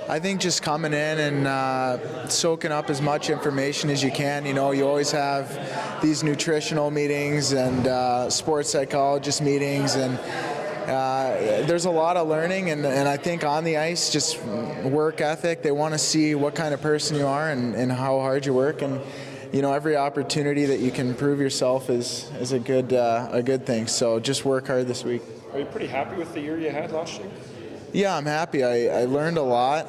I think just coming in and soaking up as much information as you can. You know, you always have these nutritional meetings and sports psychologist meetings, and there's a lot of learning. And I think on the ice, just work ethic. They want to see what kind of person you are and how hard you work. And you know, every opportunity that you can prove yourself is a good thing. So just work hard this week. Are you pretty happy with the year you had last year? Yeah, I'm happy. I learned a lot.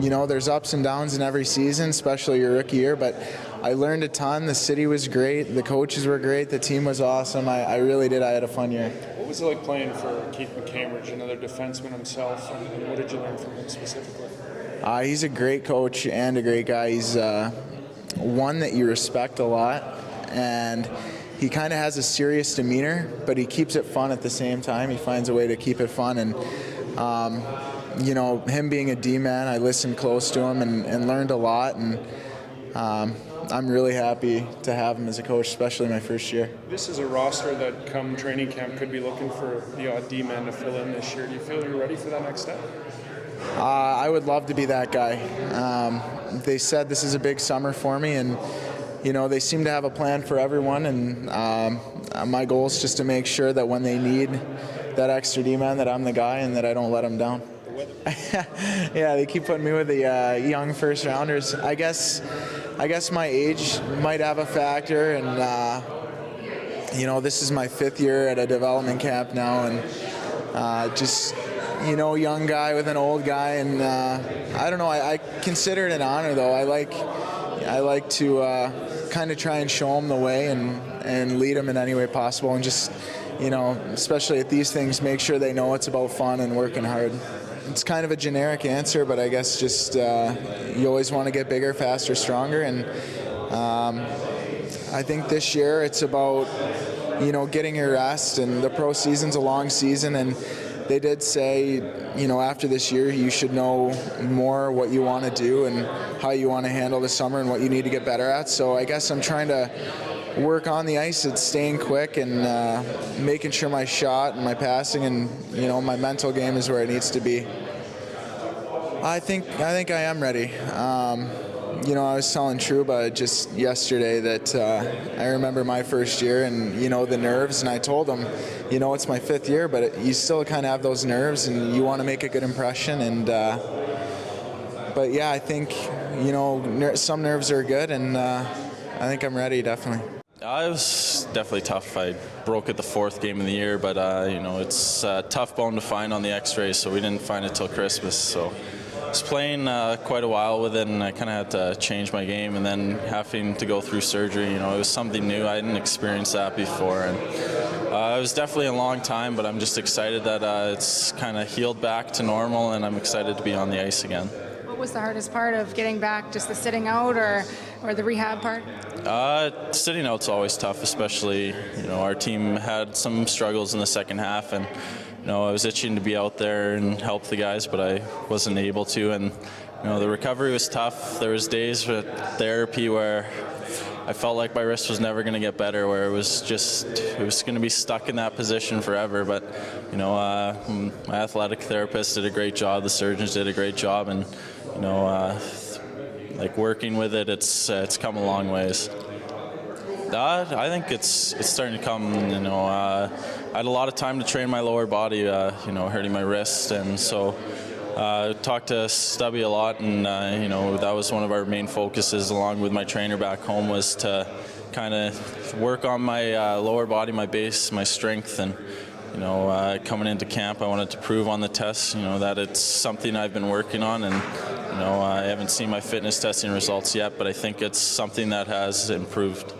You know, there's ups and downs in every season, especially your rookie year, but I learned a ton. The city was great. The coaches were great. The team was awesome. I really did. I had a fun year. What was it like playing for Keith McCambridge, another defenseman himself, and what did you learn from him specifically? He's a great coach and a great guy. He's one that you respect a lot, and he kind of has a serious demeanor, but he keeps it fun at the same time. He finds a way to keep it fun, and you know, him being a D-man, I listened close to him and learned a lot, and I'm really happy to have him as a coach, especially my first year. This is a roster that come training camp could be looking for the odd D-man to fill in this year. Do you feel you're ready for that next step? I would love to be that guy. They said this is a big summer for me, and you know, they seem to have a plan for everyone, and my goal is just to make sure that when they need that extra D-man, that I'm the guy and that I don't let them down. Yeah, they keep putting me with the young first rounders. I guess my age might have a factor, and you know, this is my 5th year at a development camp now, and just, you know, young guy with an old guy, and I don't know. I consider it an honor, though. I like to kind of try and show them the way and lead them in any way possible, and just, you know, especially at these things, make sure they know it's about fun and working hard. It's kind of a generic answer, but I guess just you always want to get bigger, faster, stronger, and I think this year it's about, you know, getting your rest, and the pro season's a long season, and they did say, you know, after this year you should know more what you want to do and how you want to handle the summer and what you need to get better at. So I guess I'm trying to work on the ice at staying quick and making sure my shot and my passing and, you know, my mental game is where it needs to be. I think I am ready. You know, I was telling Trouba just yesterday that I remember my first year and, you know, the nerves, and I told him, you know, it's my 5th year, but you still kind of have those nerves and you want to make a good impression. And but yeah, I think, you know, some nerves are good, and I think I'm ready, definitely. It was definitely tough. I broke it the 4th game of the year, but you know, it's a tough bone to find on the x-rays, so we didn't find it till Christmas. So I was playing quite a while with it, and I kind of had to change my game, and then having to go through surgery, you know, it was something new. I didn't experience that before, and it was definitely a long time, but I'm just excited that it's kind of healed back to normal, and I'm excited to be on the ice again. What was the hardest part of getting back, just the sitting out or the rehab part? Sitting out's always tough, especially, you know, our team had some struggles in the second half, and you know, I was itching to be out there and help the guys, but I wasn't able to, and you know, the recovery was tough. There was days with therapy where I felt like my wrist was never going to get better, where it was going to be stuck in that position forever. But you know, my athletic therapist did a great job, the surgeons did a great job, and you know, like working with it, it's come a long ways. I think it's starting to come. You know, I had a lot of time to train my lower body. You know, hurting my wrist, and so talked to Stubby a lot, and you know, that was one of our main focuses, along with my trainer back home, was to kind of work on my lower body, my base, my strength, and you know, coming into camp, I wanted to prove on the tests, you know, that it's something I've been working on, and you know, I haven't seen my fitness testing results yet, but I think it's something that has improved.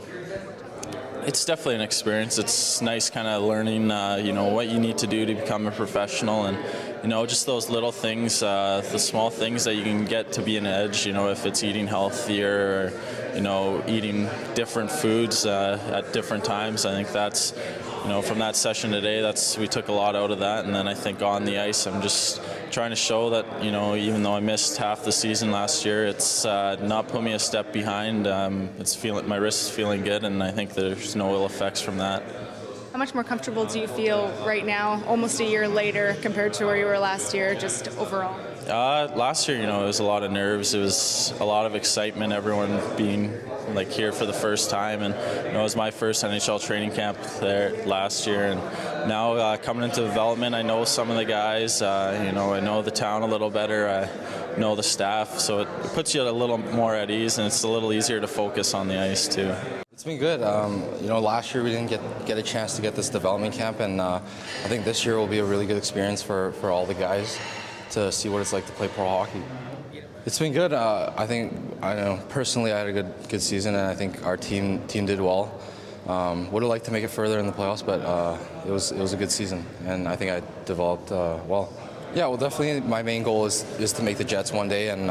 It's definitely an experience. It's nice kind of learning, you know, what you need to do to become a professional, and you know, just those little things, the small things that you can get to be an edge. You know, if it's eating healthier, or you know, eating different foods at different times. I think that's, you know, from that session today, we took a lot out of that, and then I think on the ice, I'm just trying to show that, you know, even though I missed half the season last year, it's not put me a step behind. My wrist is feeling good, and I think there's no ill effects from that. How much more comfortable do you feel right now, almost a year later, compared to where you were last year, just overall? Last year, it was a lot of nerves. It was a lot of excitement. Everyone being like here for the first time, and it was my first NHL training camp there last year. And now coming into development, I know some of the guys. I know the town a little better. I know the staff, so it puts you a little more at ease, and it's a little easier to focus on the ice too. It's been good. Last year we didn't get a chance to get this development camp, and I think this year will be a really good experience for all the guys to see what it's like to play pro hockey. It's been good. I know personally I had a good season, and I think our team did well. Would have liked to make it further in the playoffs, but it was a good season, and I think I developed well. Yeah, well, definitely my main goal is to make the Jets one day, and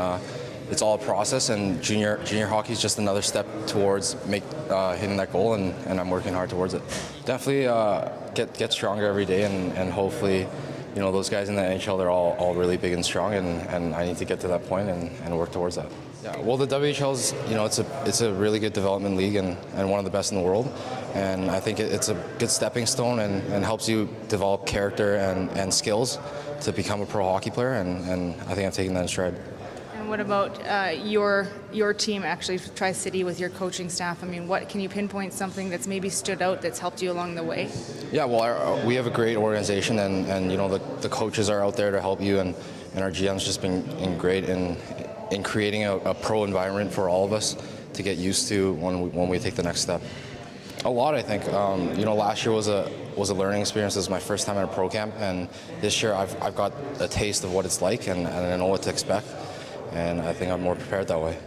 it's all a process, and junior hockey is just another step towards hitting that goal, and I'm working hard towards it. Definitely get stronger every day, and hopefully, those guys in the NHL, they're all really big and strong, and I need to get to that point and work towards that. Yeah, well, the WHL is, it's a really good development league and one of the best in the world, and I think it's a good stepping stone and helps you develop character and skills to become a pro hockey player, and I think I've taken that in stride. And what about your team, actually, Tri-City, with your coaching staff? I mean, what can you pinpoint something that's maybe stood out that's helped you along the way? Yeah, well, we have a great organization, and the coaches are out there to help you, and our GM's just been great in creating a pro environment for all of us to get used to when we take the next step. A lot, I think. Last year was a learning experience. This was my first time at a pro camp, and this year I've got a taste of what it's like, and I know what to expect, and I think I'm more prepared that way.